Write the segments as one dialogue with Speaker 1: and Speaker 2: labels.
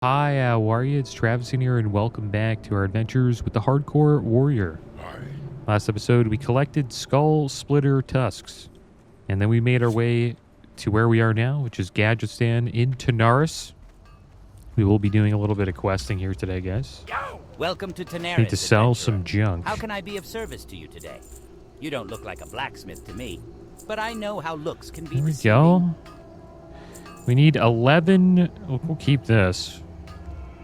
Speaker 1: Hi, how are you? It's Travis in here, and welcome back to our adventures with the Hardcore Warrior. Last episode, we collected Skull Splitter Tusks, and then we made our way to where we are now, which is Gadgetistan in Tanaris. We will be doing a little bit of questing here today, guys.
Speaker 2: Welcome to Tanaris.
Speaker 1: Need to sell
Speaker 2: adventurer.
Speaker 1: some junk.
Speaker 2: How can I be of service to you today? You don't look like a blacksmith to me, but I know how looks can be
Speaker 1: There we
Speaker 2: deceiving.
Speaker 1: go. We need 11... We'll keep this.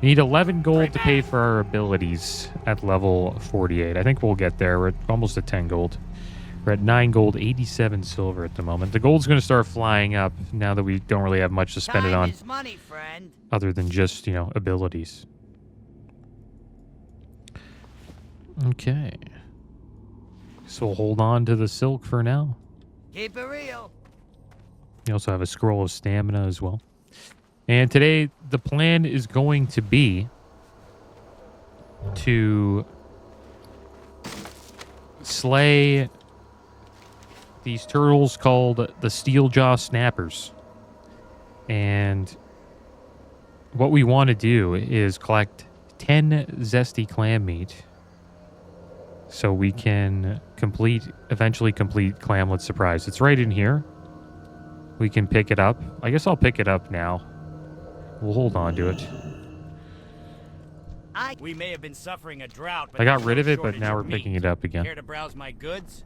Speaker 1: We need 11 gold to pay for our abilities at level 48. I think we'll get there. We're almost at 10 gold. We're at 9 gold, 87 silver at the moment. The gold's going to start flying up now that we don't really have much to spend it on.
Speaker 2: Time is money, friend.
Speaker 1: Other than just, abilities. Okay. So we'll hold on to the silk for now.
Speaker 2: Keep it real.
Speaker 1: You also have a scroll of stamina as well. And today, the plan is going to be to slay these turtles called the Steeljaw Snappers. And what we want to do is collect 10 zesty clam meat so we can eventually complete Clamlet Surprise. It's right in here. We can pick it up. I guess I'll pick it up now. We'll hold on to it.
Speaker 2: We may have been suffering a drought, but
Speaker 1: I got
Speaker 2: there's
Speaker 1: rid
Speaker 2: no
Speaker 1: of it, but
Speaker 2: shortage
Speaker 1: now we're
Speaker 2: of
Speaker 1: picking
Speaker 2: meat.
Speaker 1: it up again.
Speaker 2: Care to browse my goods?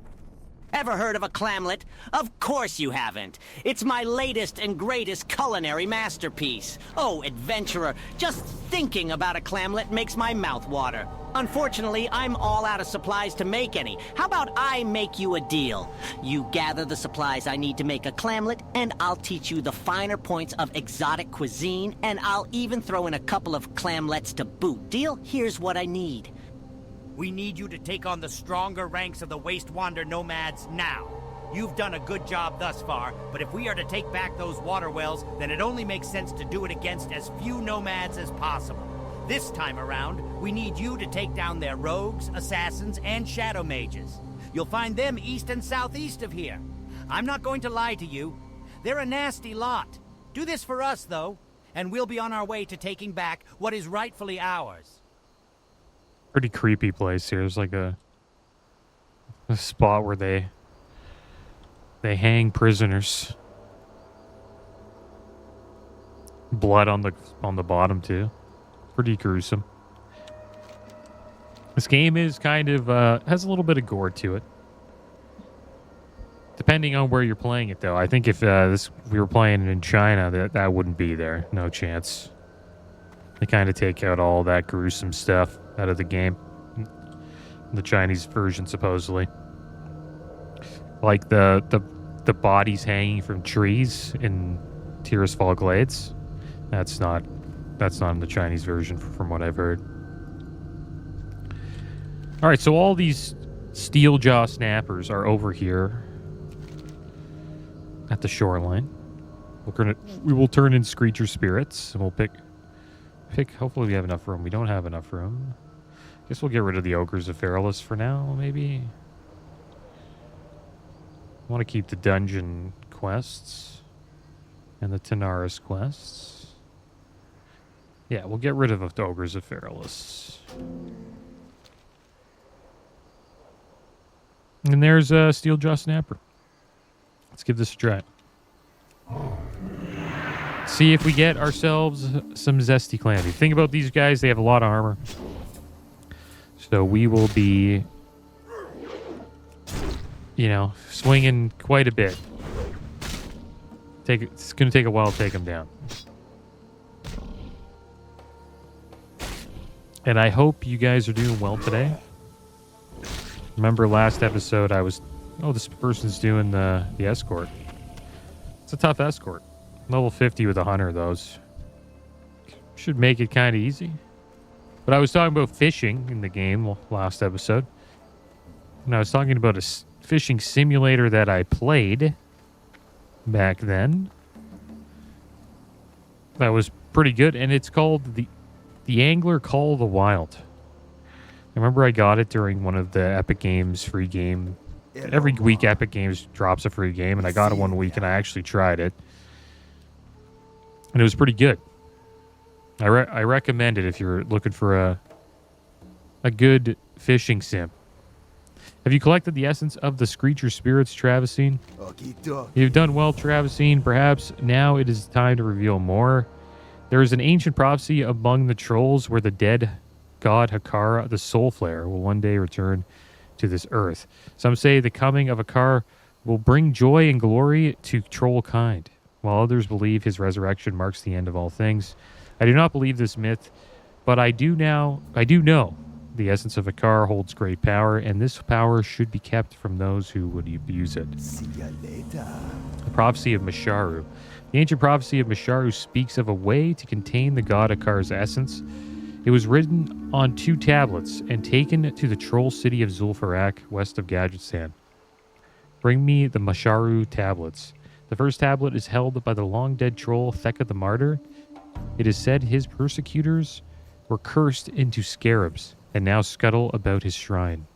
Speaker 3: Ever heard of a clamlet? Of course you haven't. It's my latest and greatest culinary masterpiece. Oh, adventurer, just thinking about a clamlet makes my mouth water. Unfortunately, I'm all out of supplies to make any. How about I make you a deal? You gather the supplies I need to make a clamlet, and I'll teach you the finer points of exotic cuisine, and I'll even throw in a couple of clamlets to boot. Deal? Here's what I need.
Speaker 2: We need you to take on the stronger ranks of the Wastewander nomads now. You've done a good job thus far, but if we are to take back those water wells, then it only makes sense to do it against as few nomads as possible. This time around, we need you to take down their rogues, assassins, and shadow mages. You'll find them east and southeast of here. I'm not going to lie to you. They're a nasty lot. Do this for us, though, and we'll be on our way to taking back what is rightfully ours.
Speaker 1: Pretty creepy place here. There's like a spot where they hang prisoners. Blood on the bottom too. Pretty gruesome. This game is kind of has a little bit of gore to it. Depending on where you're playing it, though. I think if we were playing it in China, that wouldn't be there. No chance. They kind of take out all that gruesome stuff out of the game. The Chinese version, supposedly. Like the bodies hanging from trees in Tirisfal Glades. That's not in the Chinese version, from what I've heard. All right, so all these Steeljaw Snappers are over here at the shoreline. We will turn in Screecher Spirits, and we'll pick. Hopefully, we have enough room. We don't have enough room. Guess we'll get rid of the Ogres of Feralus for now, maybe. I want to keep the dungeon quests and the Tanaris quests. Yeah, we'll get rid of the Ogres of Feralus. And there's a Steeljaw Snapper. Let's give this a try. See if we get ourselves some zesty clammy. Think about these guys. They have a lot of armor. So we will be, swinging quite a bit. It's going to take a while to take them down. And I hope you guys are doing well today. Remember last episode this person's doing the escort. It's a tough escort. Level 50 with a hunter, those. Should make it kind of easy. But I was talking about fishing in the game last episode. And I was talking about a fishing simulator that I played back then. That was pretty good. And it's called the Angler Call of the Wild. I remember I got it during one of the Epic Games free game. Every week Epic Games drops a free game. And I got it one week and I actually tried it. And it was pretty good. I recommend it if you're looking for a good fishing sim. Have you collected the essence of the Screecher spirits, Travisine? You've done well, Travisine. Perhaps now it is time to reveal more. There is an ancient prophecy among the trolls where the dead god Hakara, the Soul Flare, will one day return to this earth. Some say the coming of Hakara will bring joy and glory to troll kind, while others believe his resurrection marks the end of all things. I do not believe this myth, but I do know the essence of Hakara holds great power, and this power should be kept from those who would abuse it.
Speaker 4: See ya later.
Speaker 1: The prophecy of Misharu. The ancient prophecy of Misharu speaks of a way to contain the god Hakara's essence. It was written on 2 tablets and taken to the troll city of Zul'Farrak, west of Gadgetzan. Bring me the Misharu tablets. The first tablet is held by the long-dead troll Theka the Martyr. It is said his persecutors were cursed into scarabs and now scuttle about his shrine.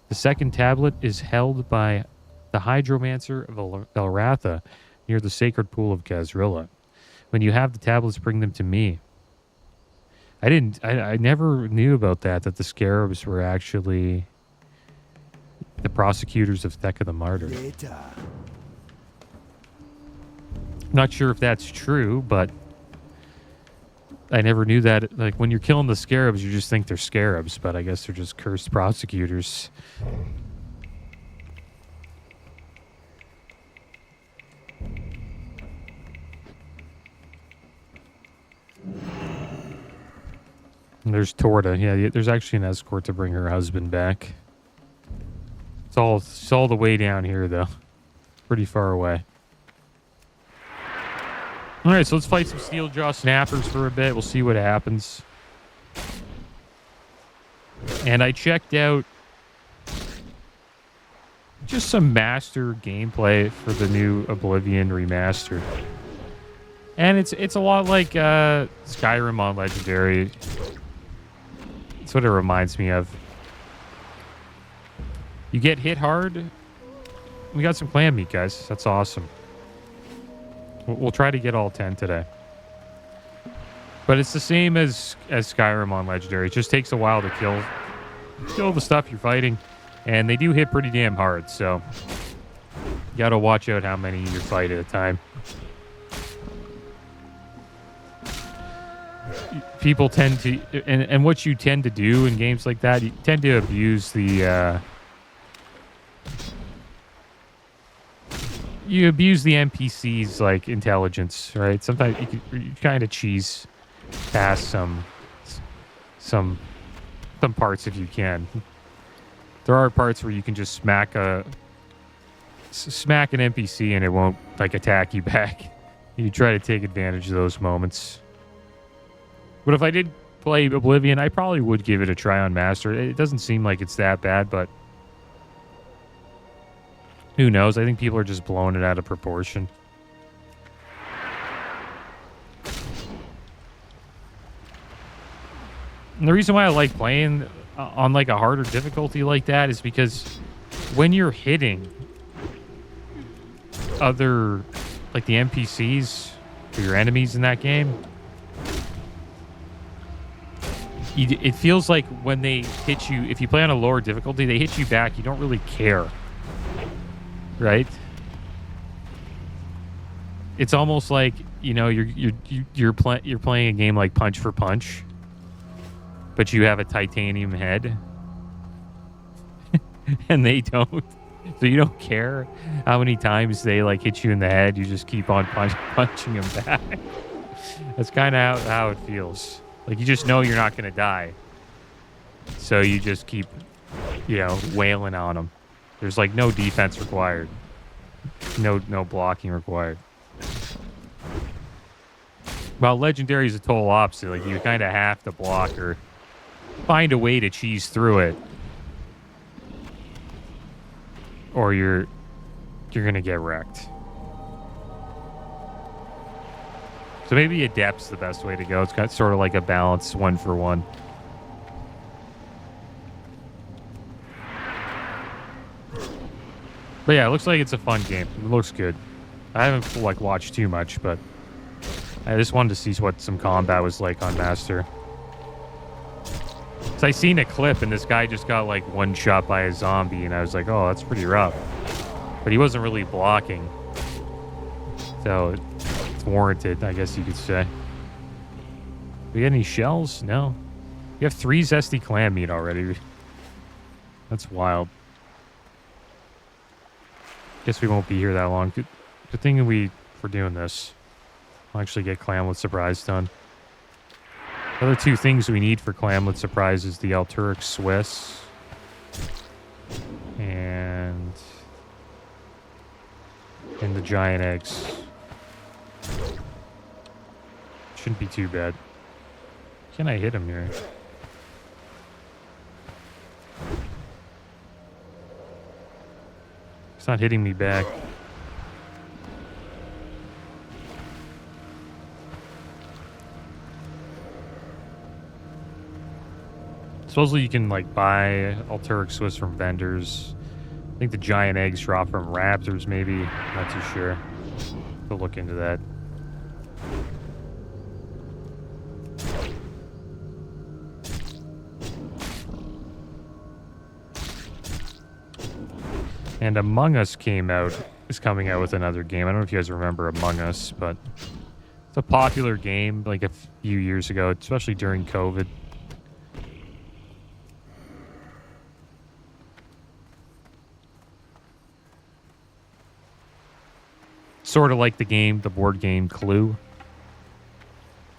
Speaker 1: The second tablet is held by the hydromancer of Elratha near the sacred pool of Gazrilla. When you have the tablets, bring them to me. I never knew about that the scarabs were actually the prosecutors of Theka the Martyr.
Speaker 4: Later.
Speaker 1: Not sure if that's true, but I never knew that. Like, when you're killing the scarabs, you just think they're scarabs, but I guess they're just cursed prosecutors. And there's Torta. Yeah, there's actually an escort to bring her husband back. It's all the way down here, though. Pretty far away. All right, so let's fight some Steeljaw Snappers for a bit. We'll see what happens. And I checked out just some master gameplay for the new Oblivion remaster. And it's a lot like Skyrim on Legendary. That's what it reminds me of. You get hit hard. We got some clam meat, guys. That's awesome. We'll try to get all 10 today. But it's the same as Skyrim on Legendary. It just takes a while to kill the stuff you're fighting. And they do hit pretty damn hard, so you gotta watch out how many you fight at a time. People tend to, and what you tend to do in games like that, you tend to abuse the you abuse the NPCs like intelligence, right? Sometimes you kind of cheese past some parts if you can. There are parts where you can just smack an NPC and it won't like attack you back. You try to take advantage of those moments. But if I did play Oblivion, I probably would give it a try on Master. It doesn't seem like it's that bad, but who knows? I think people are just blowing it out of proportion. And the reason why I like playing on like a harder difficulty like that is because when you're hitting other, like the NPCs or your enemies in that game, it feels like when they hit you, if you play on a lower difficulty, they hit you back, you don't really care. Right? It's almost like, you know, you're playing a game like Punch for Punch, but you have a titanium head, and they don't. So you don't care how many times they like hit you in the head. You just keep on punching them back. That's kind of how it feels. Like, you just know you're not going to die, so you just keep, you know, wailing on them. There's like no defense required. No blocking required. Well, Legendary is a total opposite. Like, you kind of have to block or find a way to cheese through it, or you're gonna get wrecked. So maybe Adept's the best way to go. It's got sort of like a balance 1-for-1. But yeah, it looks like it's a fun game. It looks good. I haven't like watched too much, but I just wanted to see what some combat was like on Master. So I seen a clip and this guy just got like one shot by a zombie and I was like, oh, that's pretty rough. But he wasn't really blocking. So it's warranted, I guess you could say. We get any shells? No. We have 3 zesty clam meat already. That's wild. Guess we won't be here that long. Good thing for doing this. I'll actually get clamlet surprise done. The other 2 things we need for clamlet surprise is the Alturic Swiss and the giant eggs. Shouldn't be too bad. Can I hit him here? It's not hitting me back. Supposedly you can like buy Alturic Swiss from vendors. I think the giant eggs drop from raptors maybe. Not too sure. We'll look into that. And Among Us is coming out with another game. I don't know if you guys remember Among Us, but it's a popular game like a few years ago, especially during COVID. Sort of like the board game Clue.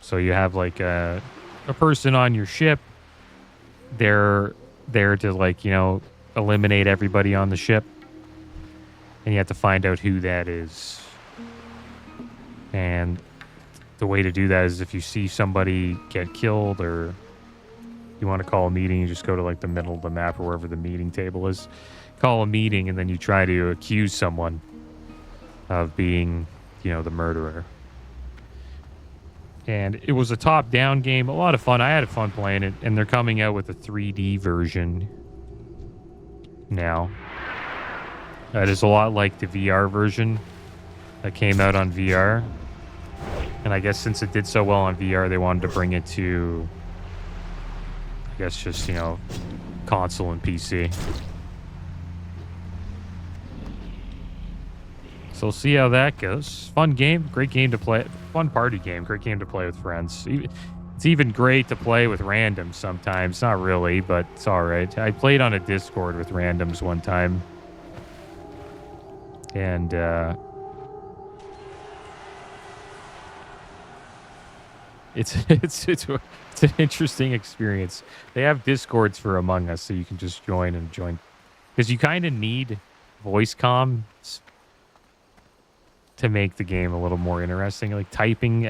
Speaker 1: So you have like a person on your ship. They're there to like, eliminate everybody on the ship. And you have to find out who that is. And the way to do that is if you see somebody get killed or you want to call a meeting, you just go to like the middle of the map or wherever the meeting table is. Call a meeting and then you try to accuse someone of being, the murderer. And it was a top-down game. A lot of fun. I had fun playing it. And they're coming out with a 3D version now. That is a lot like the VR version that came out on VR. And I guess since it did so well on VR, they wanted to bring it to, I guess, just, console and PC. So we'll see how that goes. Fun game. Great game to play. Fun party game. Great game to play with friends. It's even great to play with randoms sometimes. Not really, but it's all right. I played on a Discord with randoms one time. And it's an interesting experience. They have Discords for Among Us, so you can just join. Because you kind of need voice comms to make the game a little more interesting. Like typing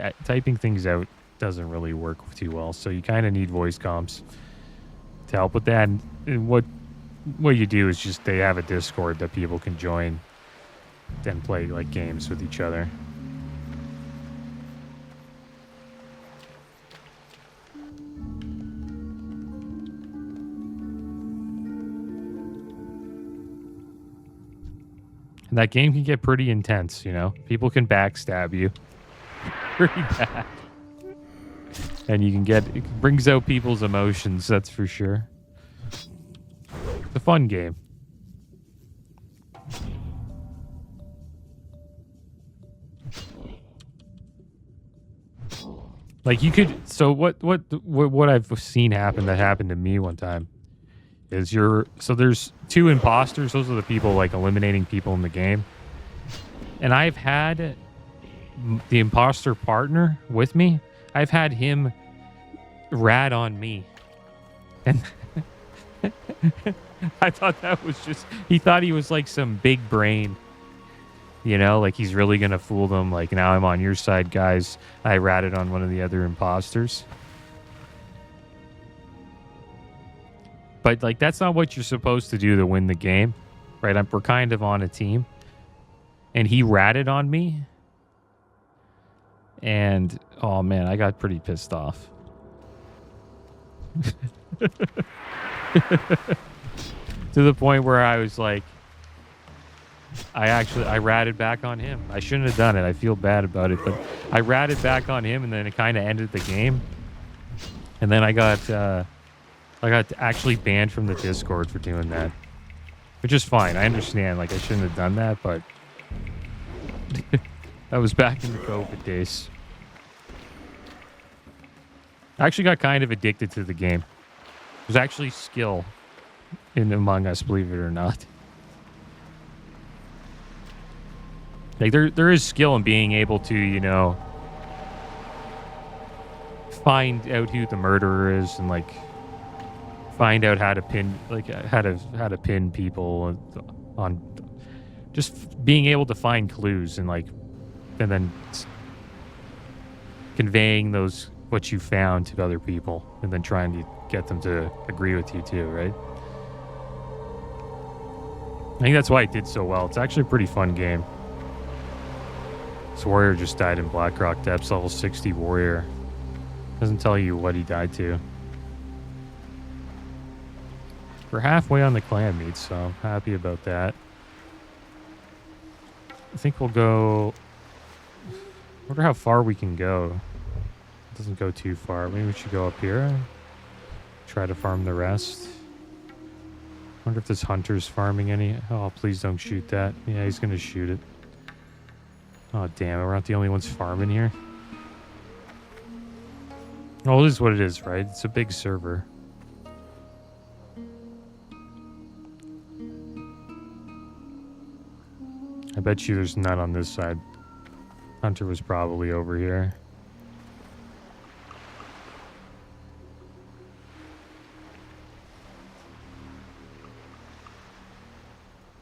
Speaker 1: things out doesn't really work too well, so you kind of need voice comms to help with that. And what you do is just they have a Discord that people can join and play like games with each other. And that game can get pretty intense, People can backstab you pretty bad. And it brings out people's emotions, that's for sure. It's a fun game. Like so what I've seen happen that happened to me one time is there's 2 imposters. Those are the people like eliminating people in the game. And I've had the imposter partner with me. I've had him rat on me. And I thought that was he thought he was like some big brain. Like he's really going to fool them. Like, now I'm on your side, guys. I ratted on one of the other imposters. But, like, that's not what you're supposed to do to win the game. Right? We're kind of on a team. And he ratted on me. And, oh, man, I got pretty pissed off. To the point where I was like, I ratted back on him. I shouldn't have done it. I feel bad about it, but I ratted back on him, and then it kind of ended the game. And then I got actually banned from the Discord for doing that, which is fine. I understand. Like, I shouldn't have done that, but that was back in the COVID days. I actually got kind of addicted to the game. There's actually skill in Among Us, believe it or not. Like, there is skill in being able to, you know, find out who the murderer is and, like, find out how to pin, like, how to pin people on just being able to find clues and, like, and then conveying those, what you found, to other people, and then trying to get them to agree with you too, right? I think that's why it did so well. It's actually a pretty fun game. This warrior just died in Blackrock Depths, level 60 warrior. Doesn't tell you what he died to. We're halfway on the clan meet, so I'm happy about that. I think we'll go... I wonder how far we can go. It doesn't go too far. Maybe we should go up here. Try to farm the rest. Wonder if this hunter's farming any... Oh, please don't shoot that. Yeah, he's going to shoot it. Oh, damn it. We're not the only ones farming here. Oh, it is what it is, right? It's a big server. I bet you there's none on this side. Hunter was probably over here.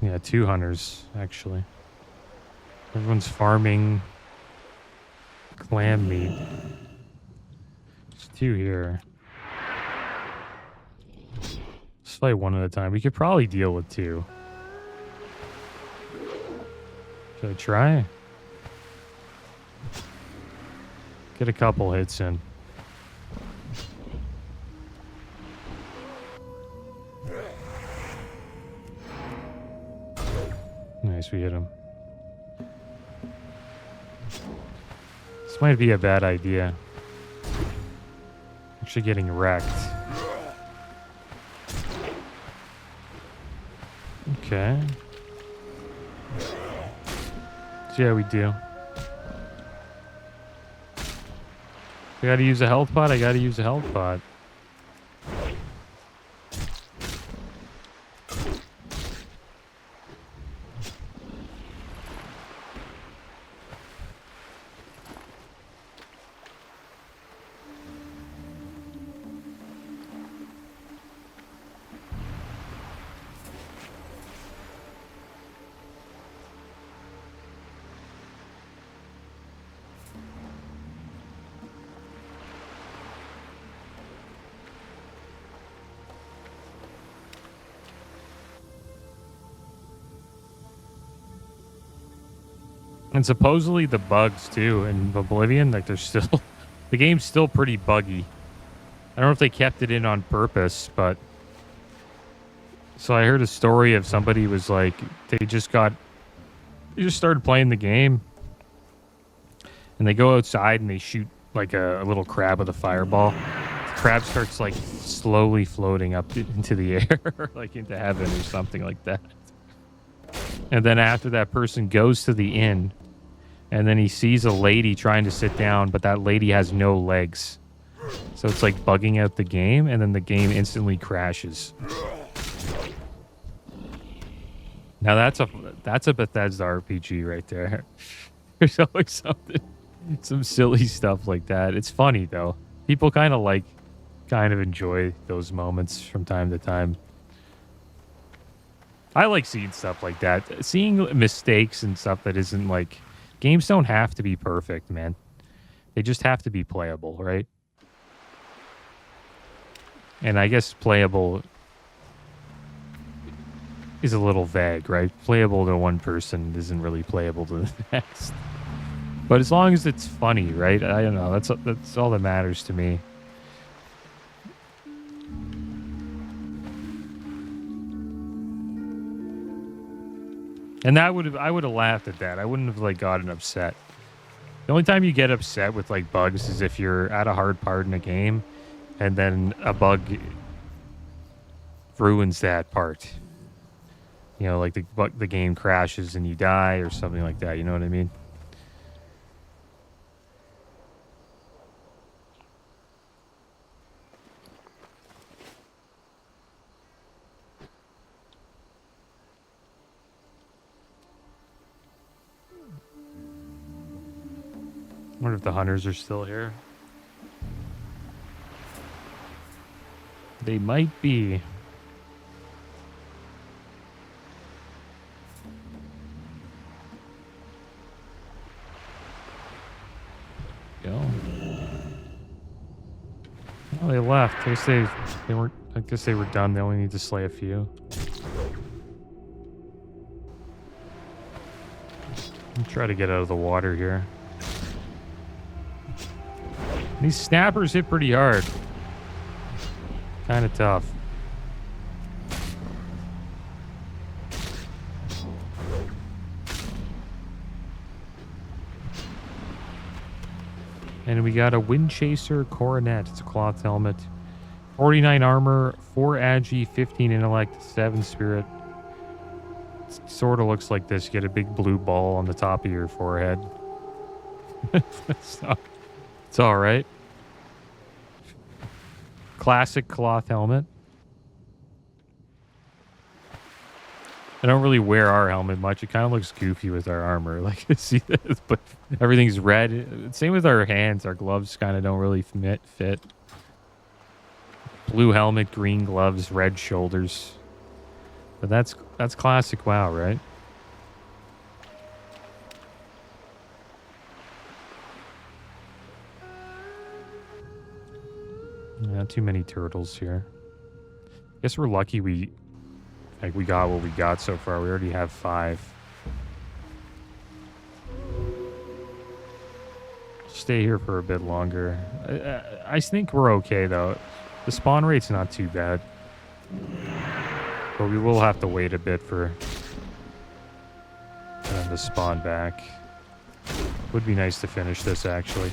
Speaker 1: Yeah, 2 hunters, actually. Everyone's farming clam meat. There's 2 here. Let's fight one at a time. We could probably deal with 2. Should I try? Get a couple hits in. Nice, we hit him. This might be a bad idea. Actually getting wrecked. Okay. So yeah, we do. I gotta use a health pot. I gotta use a health pot. And supposedly the bugs too in Oblivion, like they're still, the game's still pretty buggy. I don't know if they kept it in on purpose, but so I heard a story of somebody was like, they just started playing the game and they go outside and they shoot like a little crab with a fireball. The crab starts like slowly floating up into the air, like into heaven or something like that. And then after that person goes to the inn, and then he sees a lady trying to sit down, but that lady has no legs. So it's like bugging out the game, and then the game instantly crashes. Now that's a Bethesda RPG right there. There's always something, some silly stuff like that. It's funny though. People kind of enjoy those moments from time to time. I like seeing stuff like that. Seeing mistakes and stuff that isn't like... Games don't have to be perfect, man. They just have to be playable, right? And I guess playable is a little vague, right? Playable to one person isn't really playable to the next. But as long as it's funny, right? I don't know. That's all that matters to me. And I would have laughed at that. I wouldn't have like gotten upset. The only time you get upset with like bugs is if you're at a hard part in a game and then a bug ruins that part. You know, like the game crashes and you die or something like that. You know what I mean? I wonder if the hunters are still here. They might be. Go. Oh, they left. I guess they weren't. I guess they were done. They only need to slay a few. I'll try to get out of the water here. These snappers hit pretty hard. Kind of tough. And we got a Wind Chaser Coronet. It's a cloth helmet. 49 armor, 4 agi, 15 intellect, 7 spirit. It sort of looks like this. You get a big blue ball on the top of your forehead. It's all right. Classic cloth helmet. I don't really wear our helmet much. It kind of looks goofy with our armor. Like, see this? But everything's red. Same with our hands. Our gloves kind of don't really fit. Blue helmet, green gloves, red shoulders. But that's classic WoW, right? Not too many turtles here. Guess we're lucky we got what we got so far. We already have 5. Stay here for a bit longer. I think we're okay though. The spawn rate's not too bad. But we will have to wait a bit for them to spawn back. Would be nice to finish this actually.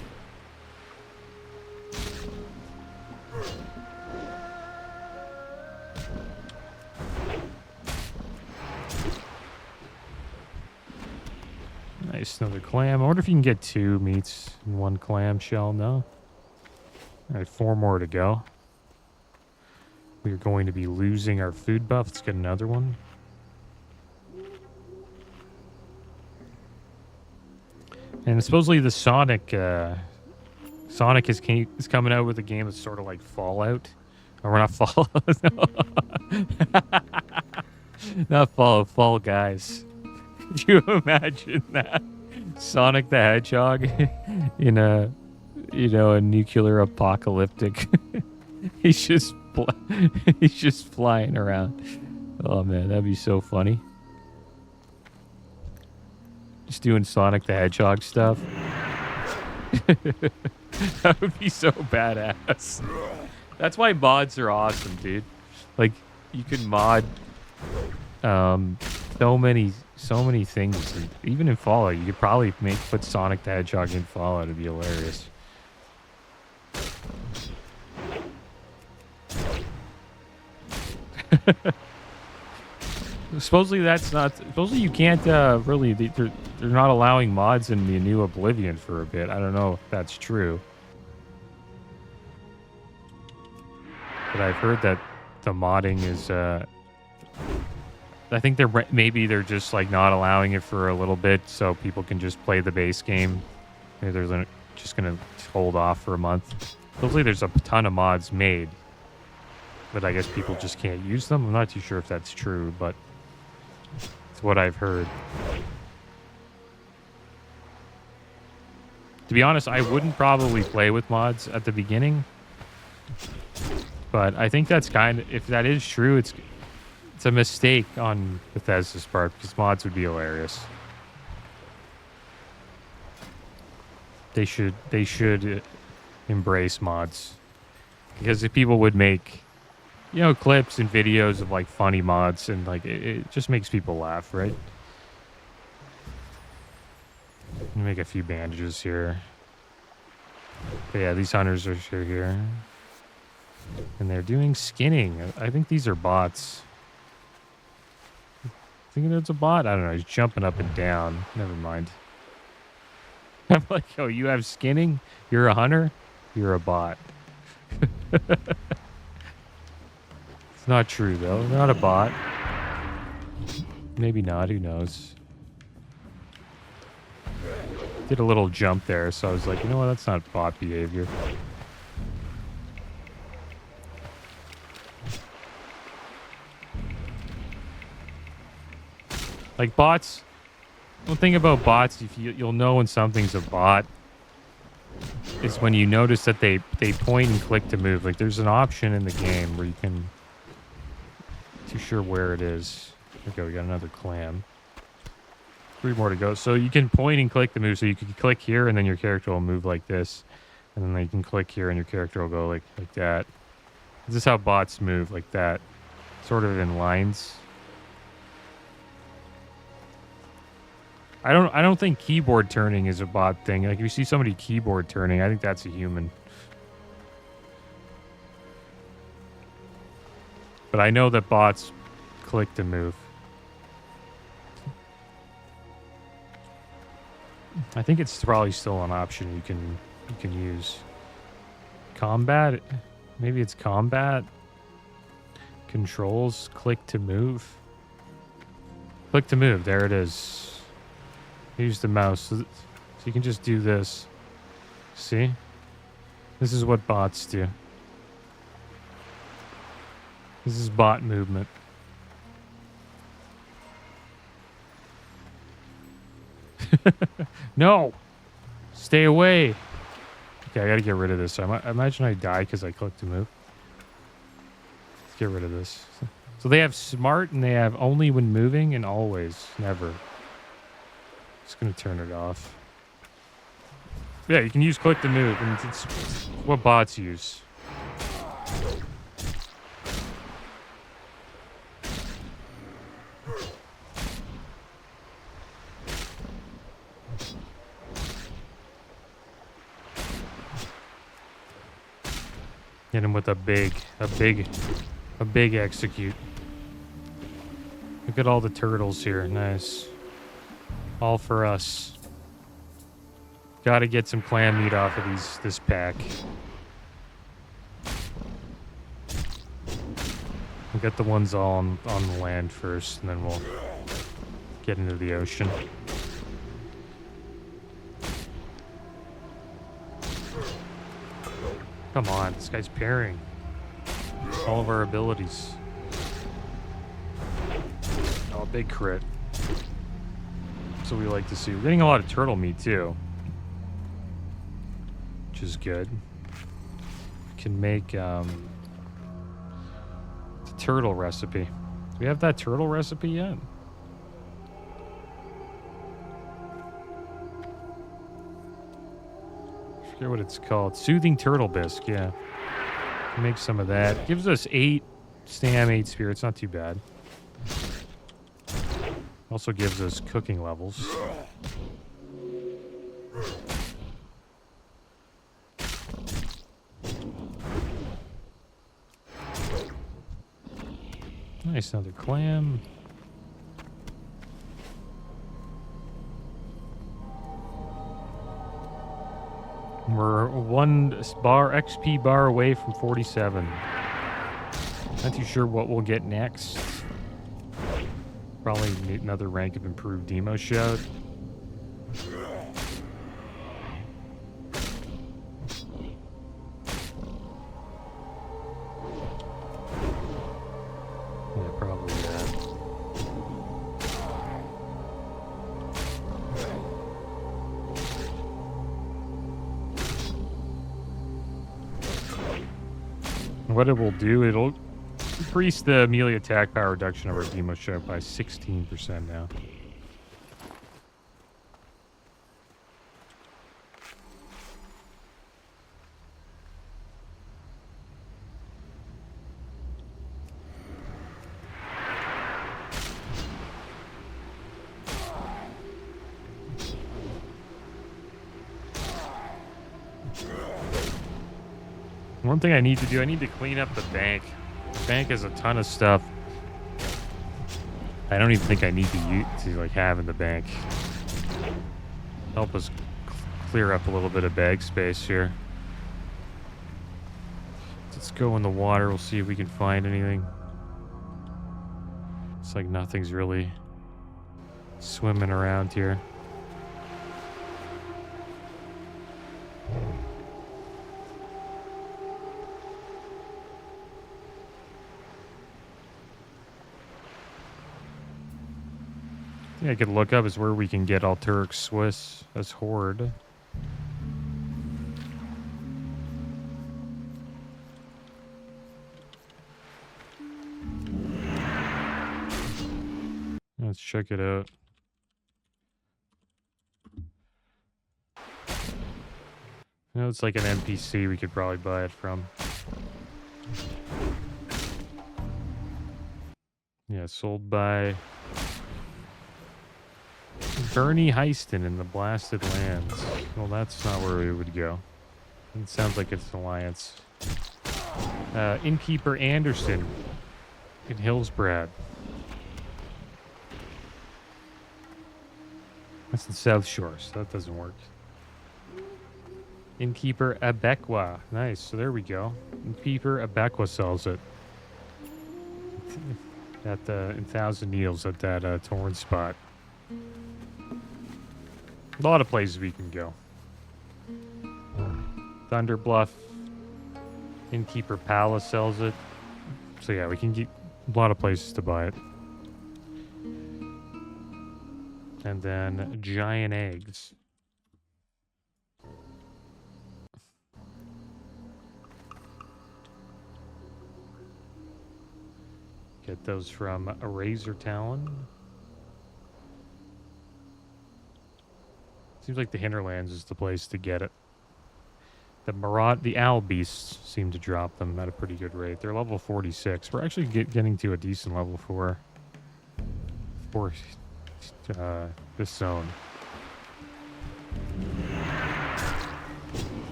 Speaker 1: Nice, another clam. I wonder if you can get 2 meats in 1 clam shell. No. All right, 4 more to go. We are going to be losing our food buff. Let's get another one. And supposedly the Sonic is coming out with a game that's sort of like Fallout. Or we're not Fallout. Not Fall Guys. Could you imagine that? Sonic the Hedgehog in a nuclear apocalyptic. he's just flying around. Oh man, that'd be so funny. Just doing Sonic the Hedgehog stuff. That would be so badass. That's why mods are awesome, dude. Like you can mod so many things. Even in Fallout, you could probably put Sonic the Hedgehog in Fallout. It'd be hilarious. Supposedly you can't really. They're not allowing mods in the new Oblivion for a bit. I don't know if that's true, but I've heard that the modding is. I think they're just like not allowing it for a little bit so people can just play the base game. Maybe they're just gonna hold off for a month. Hopefully there's a ton of mods made, but I guess people just can't use them. I'm not too sure if that's true, but it's what I've heard. To be honest, I wouldn't probably play with mods at the beginning, but I think that's if that is true, it's a mistake on Bethesda's part because mods would be hilarious. They should embrace mods because if people would make, clips and videos of like funny mods and like it just makes people laugh, right? Let me make a few bandages here. But yeah, these hunters are here. And they're doing skinning. I think these are bots. Thinking it's a bot? I don't know. He's jumping up and down. Never mind. I'm like, oh, you have skinning? You're a hunter? You're a bot. It's not true, though. Not a bot. Maybe not. Who knows? Did a little jump there, so I was like, you know what? That's not bot behavior. Like bots, one thing about bots, if you'll know when something's a bot, is when you notice that they point and click to move. Like there's an option in the game where you can, too sure where it is. Okay, we got another clam. 3 more to go. So you can point and click to move. So you can click here and then your character will move like this. And then you can click here and your character will go like that. This is how bots move, like that. Sort of in lines. I don't think keyboard turning is a bot thing. Like if you see somebody keyboard turning, I think that's a human. But I know that bots click to move. I think it's probably still an option you can use. Combat? Maybe it's combat. Controls, click to move. Click to move, there it is. Use the mouse, so you can just do this. See? This is what bots do. This is bot movement. No! Stay away! Okay, I gotta get rid of this. I imagine I die because I clicked to move. Let's get rid of this. So they have smart and they have only when moving and always. Never. Just gonna turn it off. Yeah, you can use click to move, and it's what bots use. Hit him with a big execute. Look at all the turtles here. Nice. All for us. Gotta get some clam meat off of this pack. We'll get the ones all on the land first, and then we'll get into the ocean. Come on, this guy's parrying all of our abilities. Oh, big crit. That's what we like to see. We're getting a lot of turtle meat too, which is good. We can make the turtle recipe. Do we have that turtle recipe yet? I forget what it's called. Soothing turtle bisque, yeah. Make some of that. Gives us 8 stam, 8 spirits. Not too bad. Also gives us cooking levels. Nice, another clam. We're 1 XP bar away from 47. Not too sure what we'll get next. Probably another rank of improved demo shout. Yeah, probably that. What it will do, it'll increase the melee attack power reduction of our demo shout by 16% now. One thing I need to do, I need to clean up the bank. The bank has a ton of stuff I don't even think I need to like have in the bank. Help us clear up a little bit of bag space here. Let's go in the water. We'll see if we can find anything. It's like nothing's really swimming around here. I think I could look up is where we can get Alturic Swiss as Horde. Let's check it out. You know, it's like an NPC we could probably buy it from. Yeah, sold by Bernie Heiston in the Blasted Lands. Well, that's not where we would go. It sounds like it's an alliance. Innkeeper Anderson in Hillsbrad. That's the South Shore, so that doesn't work. Innkeeper Abekwa. Nice, so there we go. Innkeeper Abekwa sells it. At in Thousand Needles at that Tauren spot. A lot of places we can go. Thunder Bluff. Innkeeper Palace sells it. So yeah, we can get a lot of places to buy it. And then giant eggs. Get those from a Razor Talon. Seems like the Hinterlands is the place to get it. The Owl Beasts seem to drop them at a pretty good rate. They're level 46. We're actually getting to a decent level for this zone.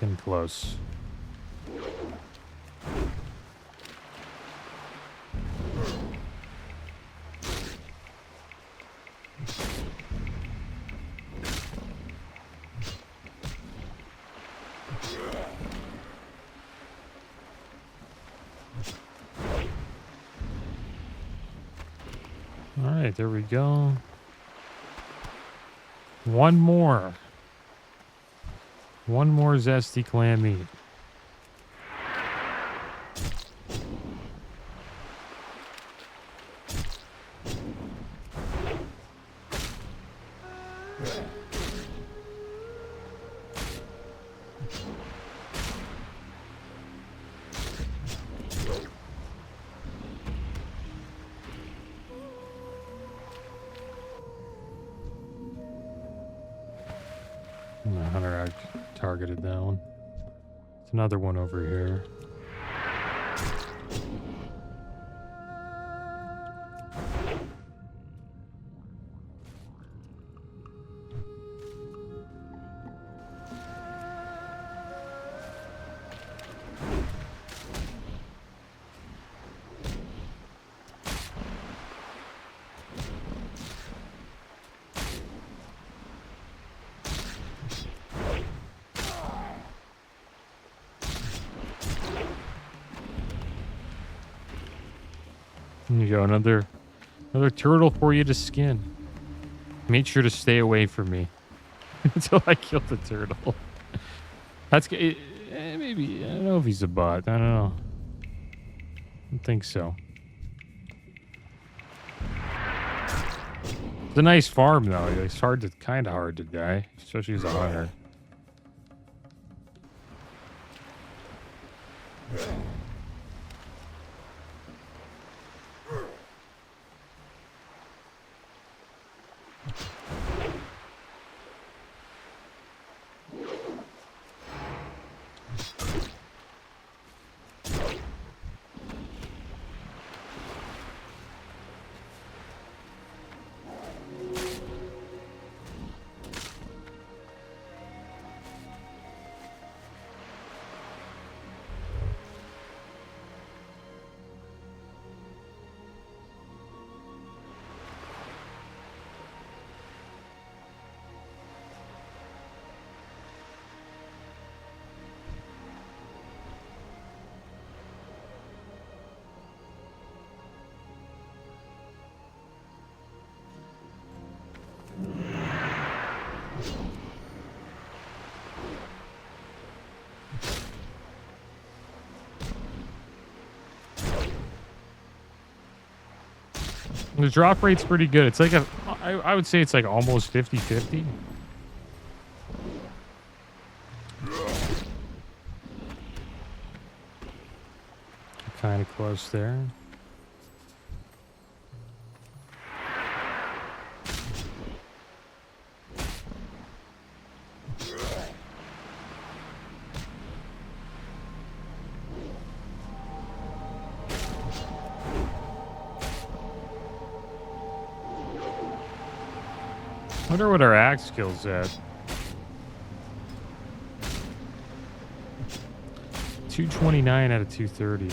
Speaker 1: Getting close. All right, there we go. One more zesty clam meat. Hunter targeted that one. There's another one over here. There you go, another turtle for you to skin. Make sure to stay away from me until I kill the turtle. That's maybe, I don't know if he's a bot. I don't know. I don't think so. It's a nice farm though. It's kind of hard to die, especially as a hunter. The drop rate's pretty good. It's like I would say it's like almost 50-50. Kind of close there. Wonder what our axe skill's at. 229 out of 230.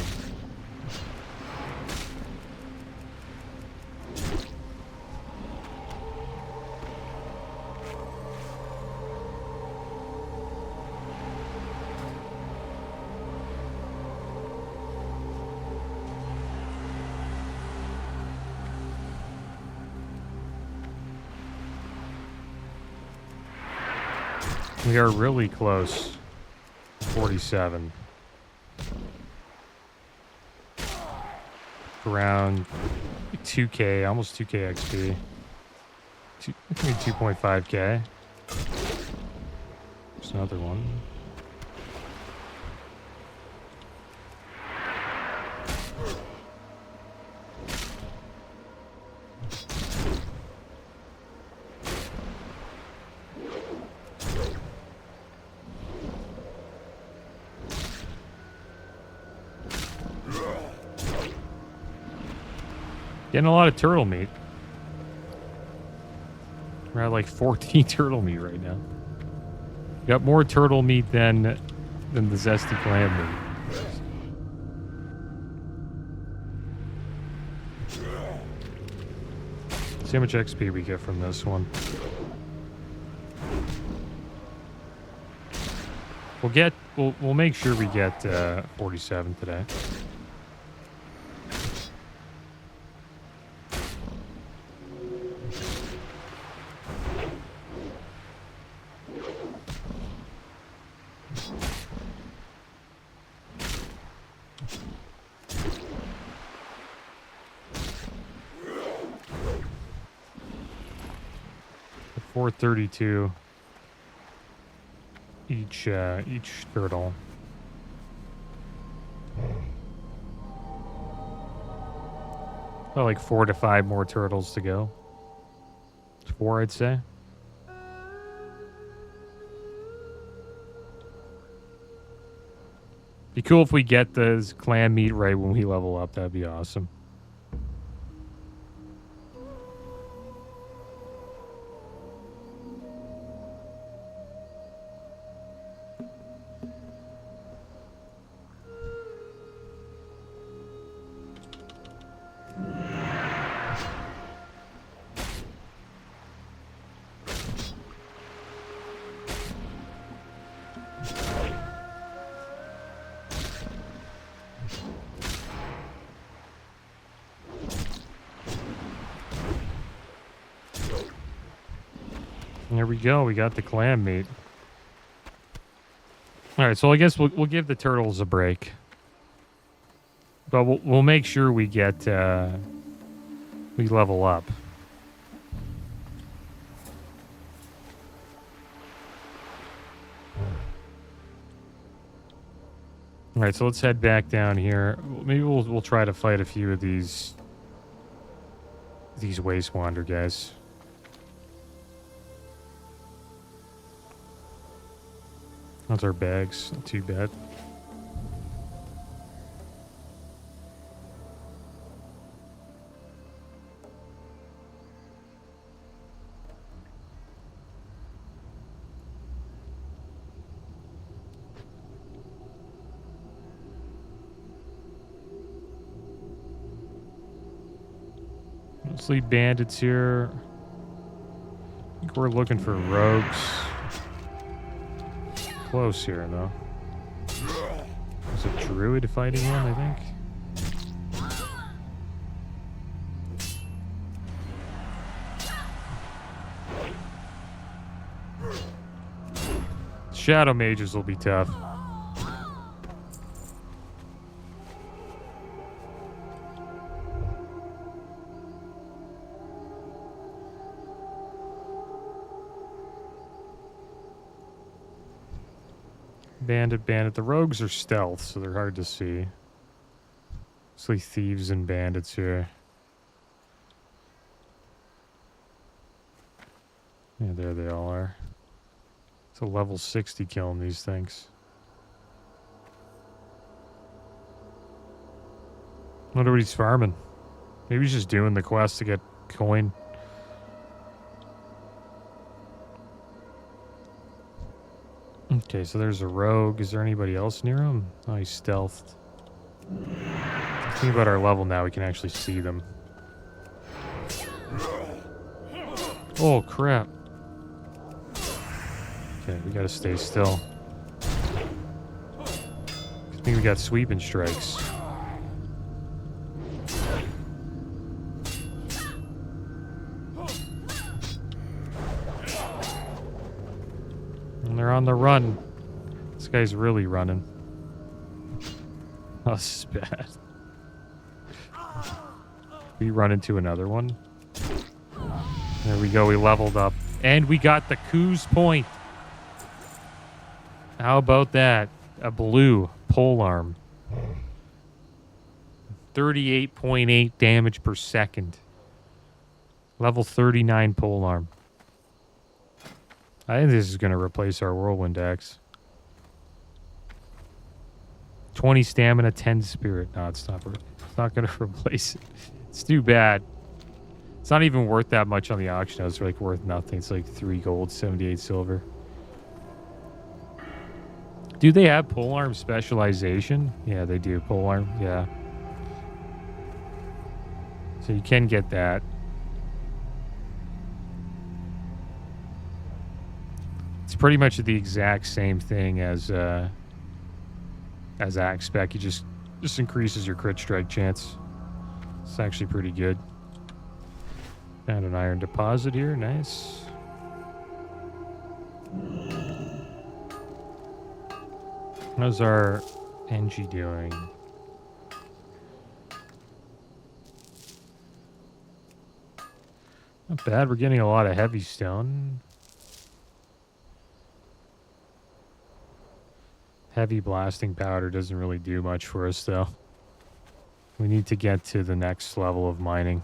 Speaker 1: We are really close. 47. Around 2K, almost 2K XP. 2.5K. There's another one. Getting a lot of turtle meat. We're at like 14 turtle meat right now. Got more turtle meat than the zesty clam meat. See how much XP we get from this one. We'll make sure we get 47 today. $432 each turtle. About like 4 to 5 more turtles to go. 4, I'd say. Be cool if we get the clam meat right when we level up. That'd be awesome. There we go. We got the clam meat. All right, so I guess we'll give the turtles a break, but we'll make sure we get we level up. All right, so let's head back down here. Maybe we'll try to fight a few of these Waste Wander guys. That's our bags. Not too bad. Mostly bandits here. I think we're looking for rogues. Close here, though. There's a druid fighting one, I think. Shadow mages will be tough. Bandit, bandit. The rogues are stealth, so they're hard to see. Mostly thieves and bandits here. Yeah, there they all are. It's a level 60 killing these things. Wonder what he's farming. Maybe he's just doing the quest to get coin. Okay, so there's a rogue. Is there anybody else near him? Oh, he's stealthed. Think about our level now. We can actually see them. Oh, crap. Okay, we gotta stay still. I think we got sweeping strikes. And they're on the run. This guy's really running. Oh, this is bad. We run into another one. There we go. We leveled up. And we got the Coos point. How about that? A blue polearm. 38.8 damage per second. Level 39 polearm. I think this is going to replace our Whirlwind Axe. 20 stamina, 10 spirit. No, it's not going to replace it. It's too bad. It's not even worth that much on the auction house. It's like worth nothing. It's like 3 gold, 78 silver. Do they have polearm specialization? Yeah, they do. Polearm, yeah. So you can get that. It's pretty much the exact same thing as Axe Spec. You just increases your crit strike chance. It's actually pretty good. Found an iron deposit here. Nice. How's our NG doing? Not bad. We're getting a lot of heavy stone. Heavy blasting powder doesn't really do much for us, though. We need to get to the next level of mining.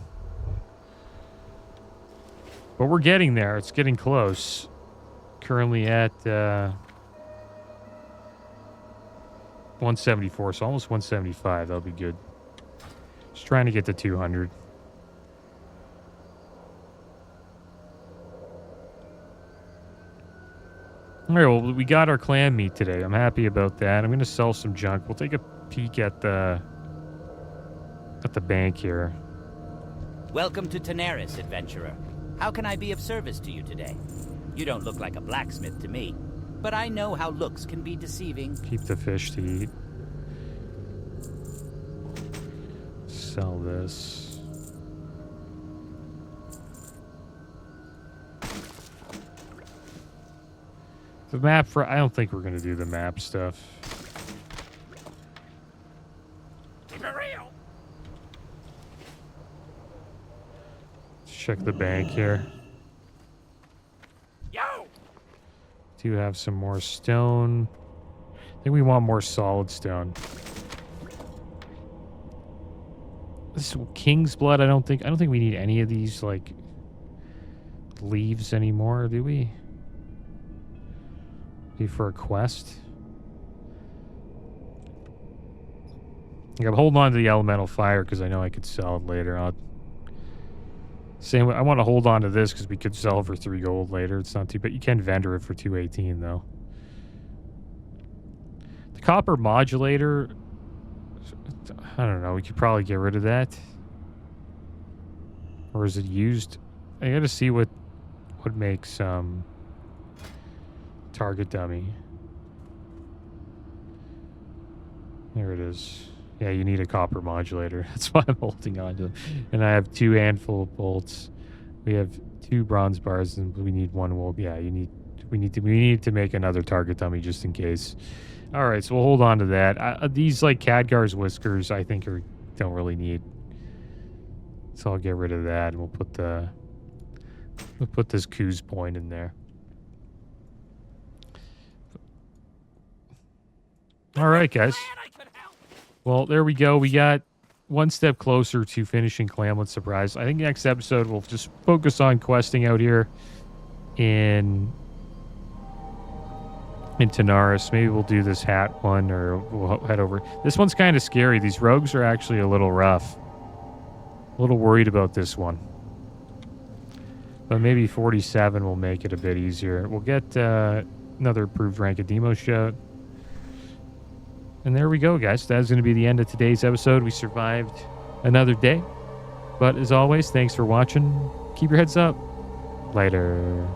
Speaker 1: But we're getting there. It's getting close. Currently at 174, so almost 175. That'll be good. Just trying to get to 200. All right, well, we got our clam meat today. I'm happy about that. I'm going to sell some junk. We'll take a peek at the bank here.
Speaker 2: Welcome to Tanaris, adventurer. How can I be of service to you today? You don't look like a blacksmith to me, but I know how looks can be deceiving.
Speaker 1: Keep the fish to eat. Sell this. The map for... I don't think we're going to do the map stuff.
Speaker 2: Keep it real.
Speaker 1: Let's check the bank here.
Speaker 2: Yo!
Speaker 1: Do have some more stone. I think we want more solid stone. This King's Blood, I don't think we need any of these, like, leaves anymore, do we? Be for a quest. Like, I'm holding on to the elemental fire because I know I could sell it later. I want to hold on to this because we could sell it for 3 gold later. It's not too bad. You can vendor it for 218 though. The copper modulator, I don't know. We could probably get rid of that. Or is it used? I got to see what makes target dummy. There it is. Yeah, you need a copper modulator. That's why I'm holding on to them. And I have 2 handful of bolts. We have 2 bronze bars, and we need 1 wool. Yeah, we need to make another target dummy just in case. All right, so we'll hold on to that. These like Khadgar's whiskers, I think don't really need. So I'll get rid of that, and we'll put this Coos point in there. All right, guys. Well, there we go. We got one step closer to finishing Clamlet Surprise. I think next episode we'll just focus on questing out here in Tanaris. Maybe we'll do this hat one, or we'll head over. This one's kind of scary. These rogues are actually a little rough. A little worried about this one. But maybe 47 will make it a bit easier. We'll get another improved rank of Demo shout. And there we go, guys. That's going to be the end of today's episode. We survived another day. But as always, thanks for watching. Keep your heads up. Later.